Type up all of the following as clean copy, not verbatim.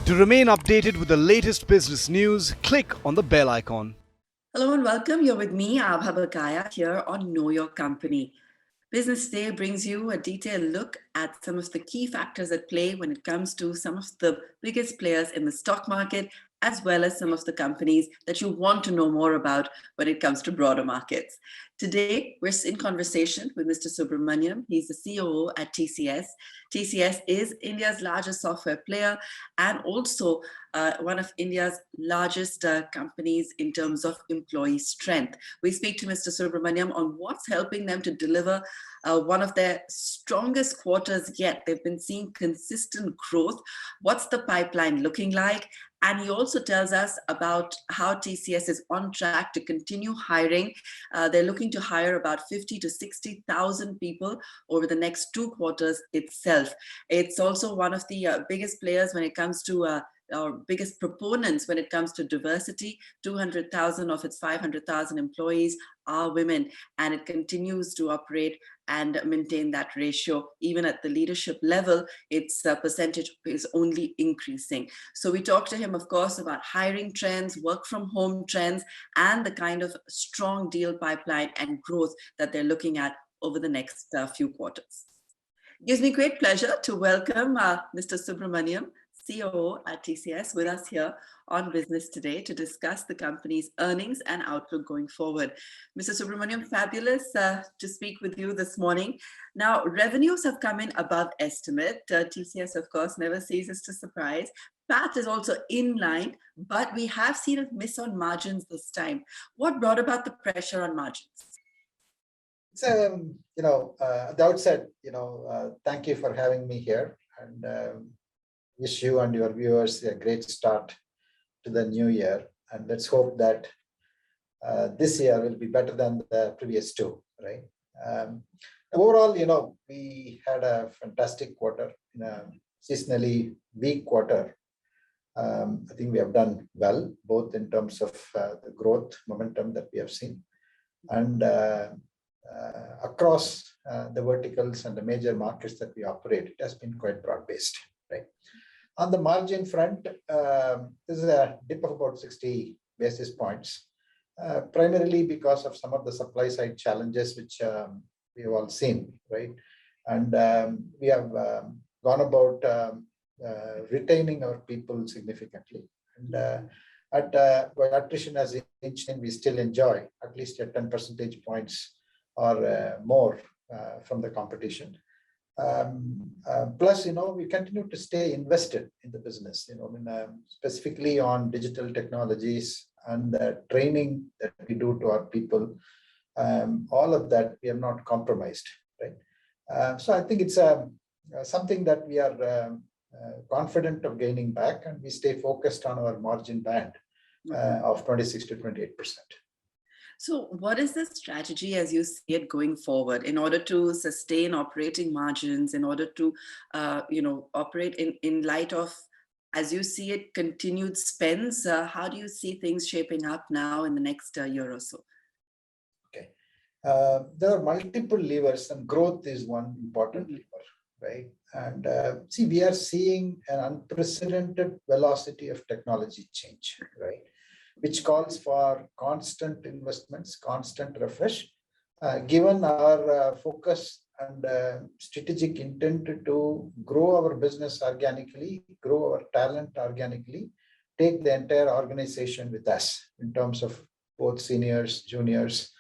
To remain updated with the latest business news, click on the bell icon. Hello and welcome. You're with me, Aabha Bakaya, here on Know Your Company. Business Today brings you a detailed look at some of the key factors at play when it comes to some of the biggest players in the stock market, as well as some of the companies that you want to know more about when it comes to broader markets. Today, we're in conversation with Mr. Subramaniam. He's the COO at TCS. TCS is India's largest software player and also one of India's largest companies in terms of employee strength. We speak to Mr. Subramaniam on what's helping them to deliver one of their strongest quarters yet. They've been seeing consistent growth. What's the pipeline looking like? And he also tells us about how TCS is on track to continue hiring. They're looking to hire about 50 to 60,000 people over the next 2 quarters itself. It's also one of the biggest players when it comes to our biggest proponents when it comes to diversity. 200,000 of its 500,000 employees are women, and it continues to operate and maintain that ratio. Even at the leadership level, its percentage is only increasing. So we talked to him, of course, about hiring trends, work from home trends, and the kind of strong deal pipeline and growth that they're looking at over the next few quarters. It gives me great pleasure to welcome Mr. Subramaniam, COO at TCS, with us here on Business Today to discuss the company's earnings and outlook going forward. Mr. Subramaniam, fabulous to speak with you this morning. Now, revenues have come in above estimate. TCS, of course, never ceases to surprise. PAT is also in line, but we have seen a miss on margins this time. What brought about the pressure on margins? It's at the outset, thank you for having me here, and wish you and your viewers a great start to the new year. And let's hope that this year will be better than the previous two, right? Overall, we had a fantastic quarter, in a seasonally weak quarter. I think we have done well, both in terms of the growth momentum that we have seen and across the verticals and the major markets that we operate. It has been quite broad-based, right? On the margin front, this is a dip of about 60 basis points, primarily because of some of the supply side challenges which we have all seen, right? And we have gone about retaining our people significantly. And while attrition has inched in, we still enjoy at least 10 percentage points or more from the competition. Plus, we continue to stay invested in the business, specifically on digital technologies and the training that we do to our people. All of that we have not compromised, right? So I think it's something that we are confident of gaining back, and we stay focused on our margin band of 26 to 28%. So what is the strategy as you see it going forward in order to sustain operating margins, in order to, operate in light of, as you see it, continued spends? How do you see things shaping up now in the next year or so? Okay. There are multiple levers, and growth is one important lever, right? And we are seeing an unprecedented velocity of technology change, right? Which calls for constant investments, constant refresh. Given our focus and strategic intent to grow our business organically, grow our talent organically, take the entire organization with us in terms of both seniors, juniors,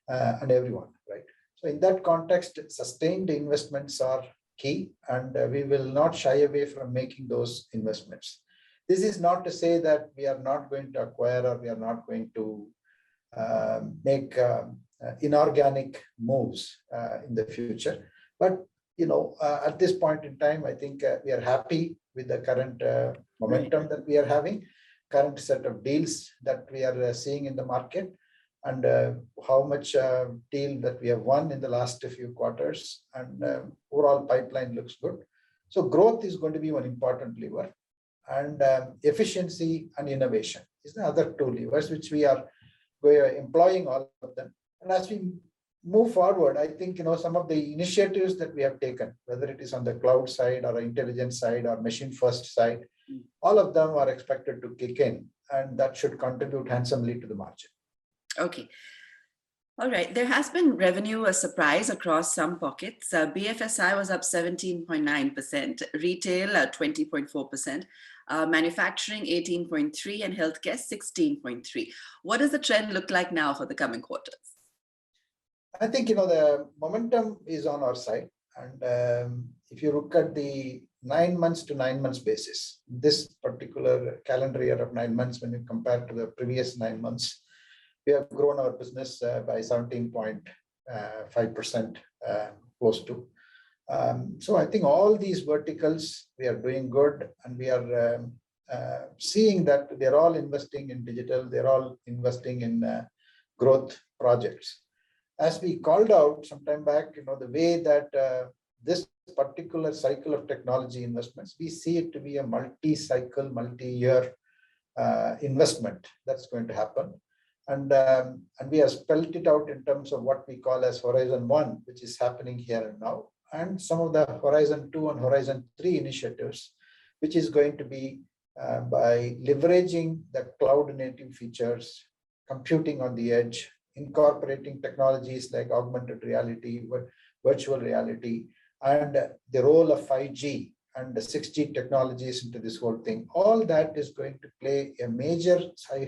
and everyone, right? So in that context, sustained investments are key, and we will not shy away from making those investments. This is not to say that we are not going to acquire or we are not going to make inorganic moves in the future. But, at this point in time, I think we are happy with the current momentum that we are having, current set of deals that we are seeing in the market, and how much deal that we have won in the last few quarters, and overall pipeline looks good. So growth is going to be one important lever. And efficiency and innovation is the other two levers which we are employing all of them. And as we move forward, I think some of the initiatives that we have taken, whether it is on the cloud side or intelligence side or machine first side, All of them are expected to kick in, and that should contribute handsomely to the margin. Okay. All right. There has been revenue a surprise across some pockets. BFSI was up 17.9%, retail 20.4%, manufacturing 18.3%, and healthcare 16.3%. What does the trend look like now for the coming quarters? I think the momentum is on our side, and if you look at the 9 months to 9 months basis, this particular calendar year of 9 months, when you compare to the previous 9 months, we have grown our business by 17.5%, close to. So I think all these verticals, we are doing good, and we are seeing that they're all investing in digital, they're all investing in growth projects. As we called out some time back, the way that this particular cycle of technology investments, we see it to be a multi-cycle, multi-year investment that's going to happen. And we have spelled it out in terms of what we call as Horizon 1, which is happening here and now, and some of the Horizon 2 and Horizon 3 initiatives, which is going to be by leveraging the cloud native features, computing on the edge, incorporating technologies like augmented reality, virtual reality, and the role of 5G and the 6G technologies into this whole thing. All that is going to play a major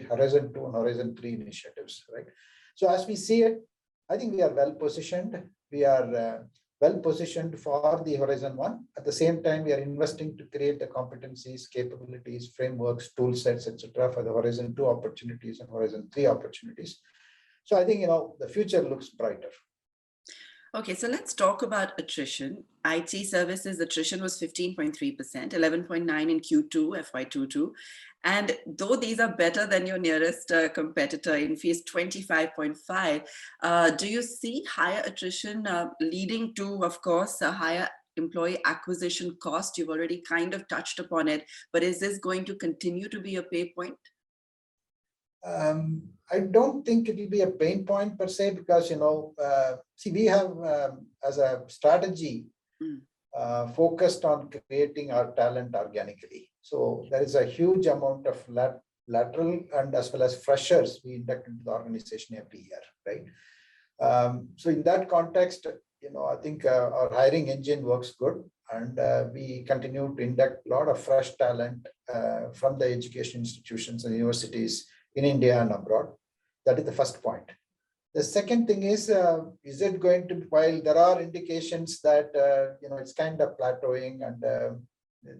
Horizon 2 and Horizon 3 initiatives, right? So as we see it, I think we are well positioned. We are well positioned for the Horizon 1. At the same time, we are investing to create the competencies, capabilities, frameworks, tool sets, etc., for the Horizon 2 opportunities and Horizon 3 opportunities. So I think, the future looks brighter. Okay, so let's talk about attrition. IT services attrition was 15.3%, 11.9% in Q2 FY22. And though these are better than your nearest competitor, Infy's 25.5%, do you see higher attrition leading to, of course, a higher employee acquisition cost? You've already kind of touched upon it, but is this going to continue to be a pay point? I don't think it will be a pain point per se, because see, we have as a strategy focused on creating our talent organically. So there is a huge amount of lateral and as well as freshers we induct into the organization every year, right? So in that context, I think our hiring engine works good, and we continue to induct a lot of fresh talent from the education institutions and universities in India and abroad. That is the first point. The second thing is it going to, while there are indications that, it's kind of plateauing and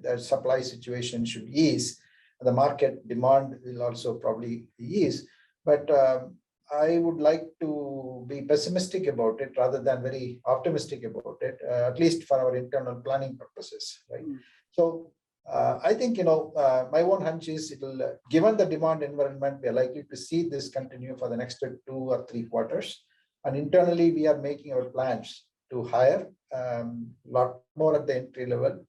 the supply situation should ease, the market demand will also probably ease. But I would like to be pessimistic about it rather than very optimistic about it, at least for our internal planning purposes, right? So I think, my own hunch is given the demand environment, we are likely to see this continue for the next 2 or 3 quarters. And internally, we are making our plans to hire a lot more at the entry level.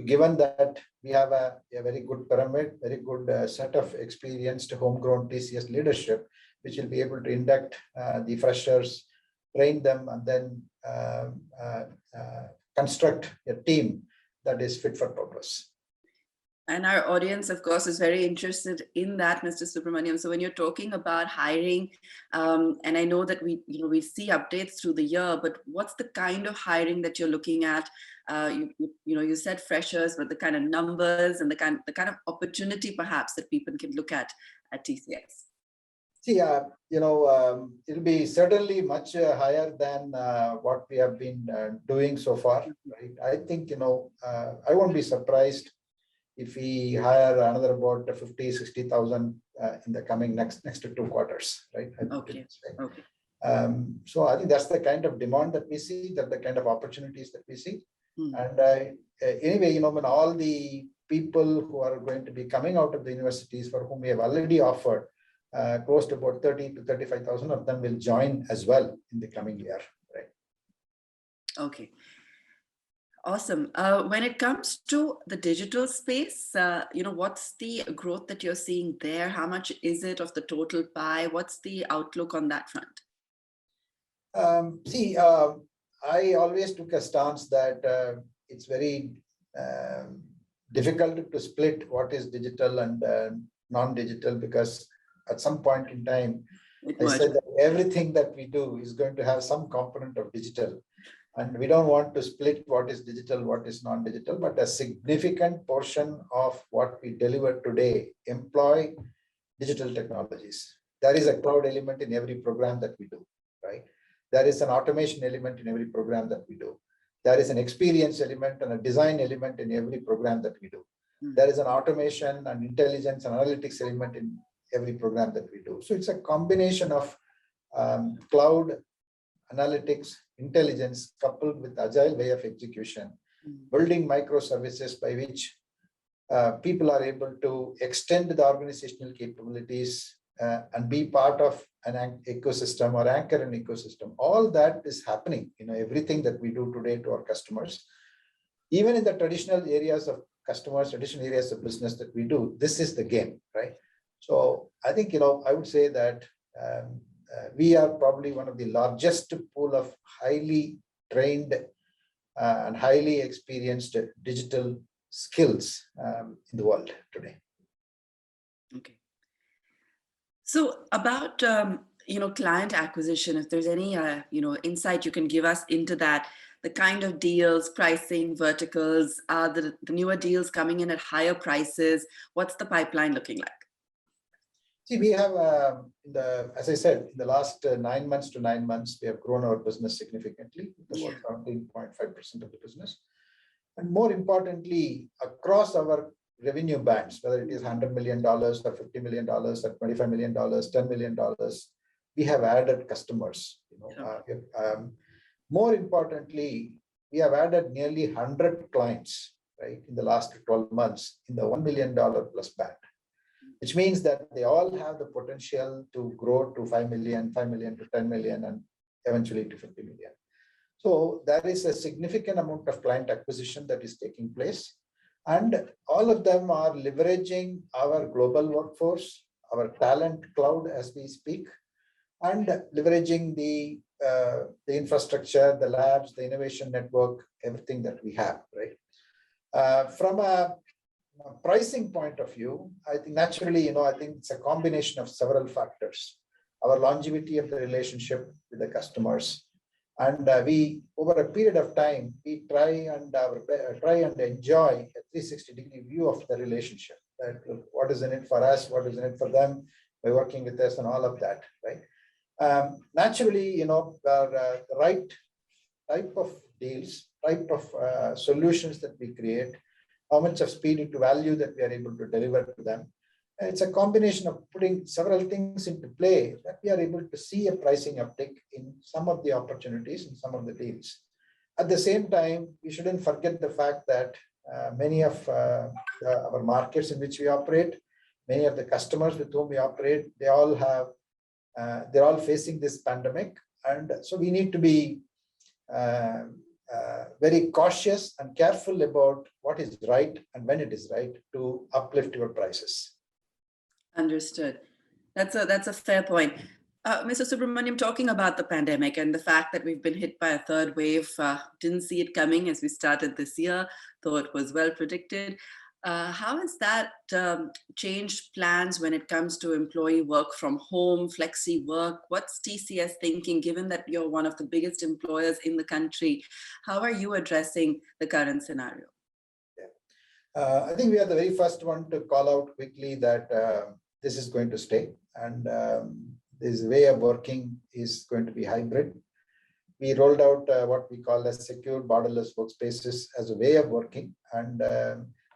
Given that we have a very good pyramid, very good set of experienced homegrown TCS leadership, which will be able to induct the freshers, train them, and then construct a team that is fit for purpose. And our audience, of course, is very interested in that, Mr. Subramaniam. So when you're talking about hiring, and I know that we see updates through the year, but what's the kind of hiring that you're looking at? You said freshers, but the kind of numbers and the kind of opportunity perhaps that people can look at TCS. See, it'll be certainly much higher than what we have been doing so far, right? I think, I won't be surprised if we hire another about 50,000-60,000 in the coming next 2 quarters, right? Okay. Okay. So I think that's the kind of demand that we see, that the kind of opportunities that we see. And anyway, when all the people who are going to be coming out of the universities for whom we have already offered, close to about 30,000 to 35,000 of them will join as well in the coming year, right? Okay. Awesome. When it comes to the digital space, what's the growth that you're seeing there? How much is it of the total pie? What's the outlook on that front? I always took a stance that it's very difficult to split what is digital and non-digital, because at some point in time, I said that everything that we do is going to have some component of digital. And we don't want to split what is digital, what is non-digital, but a significant portion of what we deliver today employ digital technologies. There is a cloud element in every program that we do, right? There is an automation element in every program that we do. There is an experience element and a design element in every program that we do. There is an automation and intelligence and analytics element in every program that we do. So it's a combination of cloud, analytics, intelligence, coupled with agile way of execution, building microservices by which people are able to extend the organizational capabilities and be part of an ecosystem or anchor an ecosystem. All that is happening, everything that we do today to our customers. Even in the traditional areas of customers, traditional areas of business that we do, this is the game, right? So I think, I would say that we are probably one of the largest pool of highly trained and highly experienced digital skills in the world today. Okay. So about, client acquisition, if there's any, insight you can give us into that, the kind of deals, pricing, verticals, the newer deals coming in at higher prices, what's the pipeline looking like? See, we have, as I said, in the last 9 months to 9 months, we have grown our business significantly, about 17.5% of the business. And more importantly, across our revenue bands, whether it is $100 million or $50 million or $25 million, $10 million, we have added customers. More importantly, we have added nearly 100 clients, right, in the last 12 months in the $1 million plus band, which means that they all have the potential to grow to 5 million to 10 million, and eventually to 50 million. So there is a significant amount of client acquisition that is taking place. And all of them are leveraging our global workforce, our talent cloud as we speak, and leveraging the infrastructure, the labs, the innovation network, everything that we have, right? From a pricing point of view, I think naturally, I think it's a combination of several factors. Our longevity of the relationship with the customers, and we, over a period of time, we try and enjoy a 360-degree view of the relationship. That what is in it for us, what is in it for them by working with us, and all of that, right? Naturally, the right type of deals, type of solutions that we create, how much of speed to value that we are able to deliver to them. It's a combination of putting several things into play that we are able to see a pricing uptick in some of the opportunities and some of the deals. At the same time, we shouldn't forget the fact that many of our markets in which we operate, many of the customers with whom we operate, they're all facing this pandemic. And so we need to be very cautious and careful about what is right and when it is right to uplift your prices. Understood. That's a fair point. Mr. Subramaniam, talking about the pandemic and the fact that we've been hit by a third wave, didn't see it coming as we started this year, though it was well predicted. How has that changed plans when it comes to employee work from home, flexi work? What's TCS thinking, given that you're one of the biggest employers in the country? How are you addressing the current scenario? I think we are the very first one to call out quickly that this is going to stay, and this way of working is going to be hybrid. We rolled out what we call as secure borderless workspaces as a way of working, and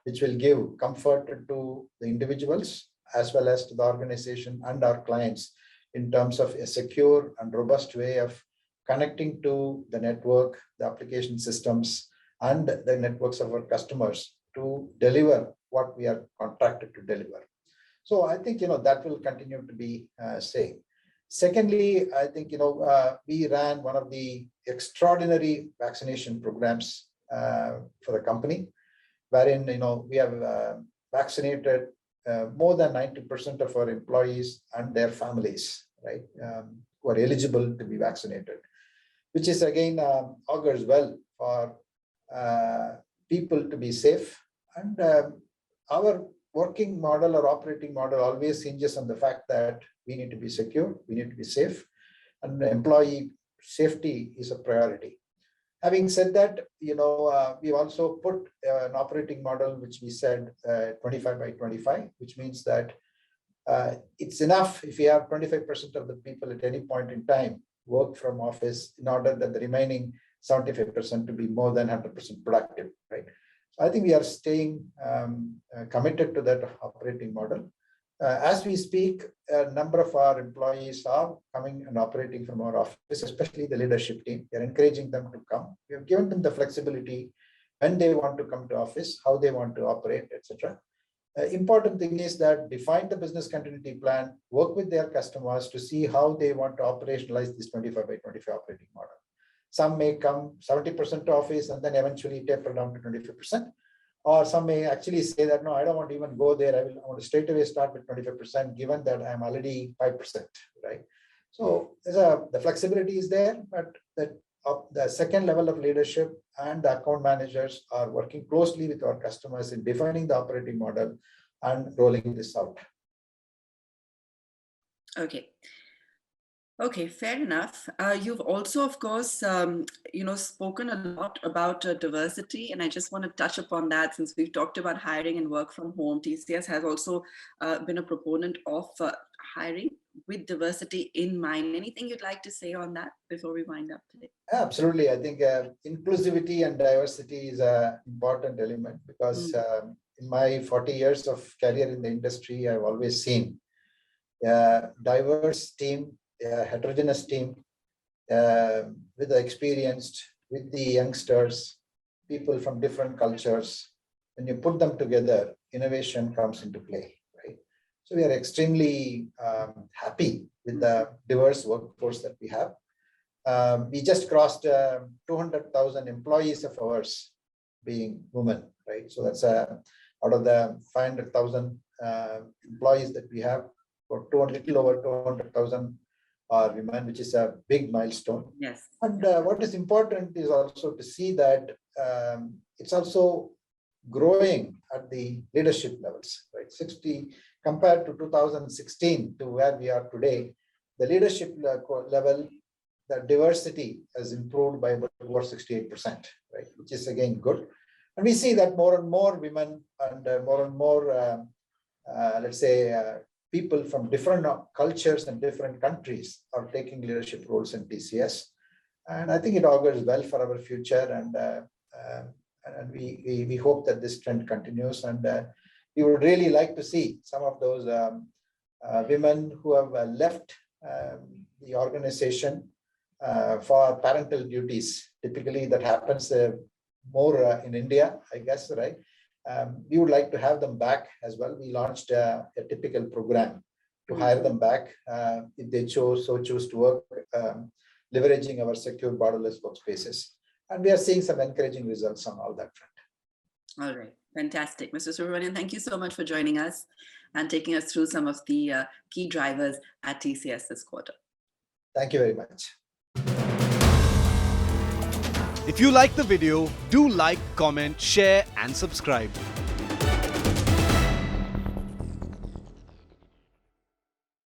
which will give comfort to the individuals as well as to the organization and our clients in terms of a secure and robust way of connecting to the network, the application systems, and the networks of our customers to deliver what we are contracted to deliver. So I think, that will continue to be same. Secondly, I think, we ran one of the extraordinary vaccination programs for the company, wherein, we have vaccinated more than 90% of our employees and their families, right, who are eligible to be vaccinated, which is again augurs well for people to be safe And our working model or operating model always hinges on the fact that we need to be secure, we need to be safe, and employee safety is a priority. Having said that, we also put an operating model which we said 25 by 25, which means that it's enough if you have 25% of the people at any point in time work from office in order that the remaining 75% to be more than 100% productive, right? So I think we are staying committed to that operating model. As we speak, a number of our employees are coming and operating from our office, especially the leadership team. We are encouraging them to come. We have given them the flexibility when they want to come to office, how they want to operate, etc. Important thing is that define the business continuity plan, work with their customers to see how they want to operationalize this 25 by 25 operating model. Some may come 70% to office and then eventually taper down to 25%. Or some may actually say that, no, I don't want to even go there. I want to straight away start with 25%, given that I'm already 5%, right? So the flexibility is there, but the second level of leadership and the account managers are working closely with our customers in defining the operating model and rolling this out. Okay, fair enough. You've also, of course, spoken a lot about diversity, and I just want to touch upon that since we've talked about hiring and work from home. TCS has also been a proponent of hiring with diversity in mind. Anything you'd like to say on that before we wind up today? Absolutely. I think inclusivity and diversity is an important element because in my 40 years of career in the industry, I've always seen a diverse team, a heterogeneous team with the experienced, with the youngsters, people from different cultures. When you put them together, innovation comes into play, right? So we are extremely happy with the diverse workforce that we have. We just crossed 200,000 employees of ours being women, right? So that's out of the 500,000 employees that we have, for little over 200,000 are women, which is a big milestone. Yes. And what is important is also to see that it's also growing at the leadership levels, right? 60 compared to 2016 to where we are today, the leadership level, the diversity has improved by about over 68%, right? Which is again good. And we see that more and more women and more, let's say, people from different cultures and different countries are taking leadership roles in TCS. And I think it augurs well for our future. And we hope that this trend continues. And we would really like to see some of those women who have left the organization for parental duties. Typically that happens more in India, I guess, right? We would like to have them back as well. We launched a typical program to hire them back if they choose to work, leveraging our secure borderless workspaces. And we are seeing some encouraging results on all that front. All right, fantastic. Mr. Subramaniam, thank you so much for joining us and taking us through some of the key drivers at TCS this quarter. Thank you very much. If you like the video, do like, comment, share and subscribe.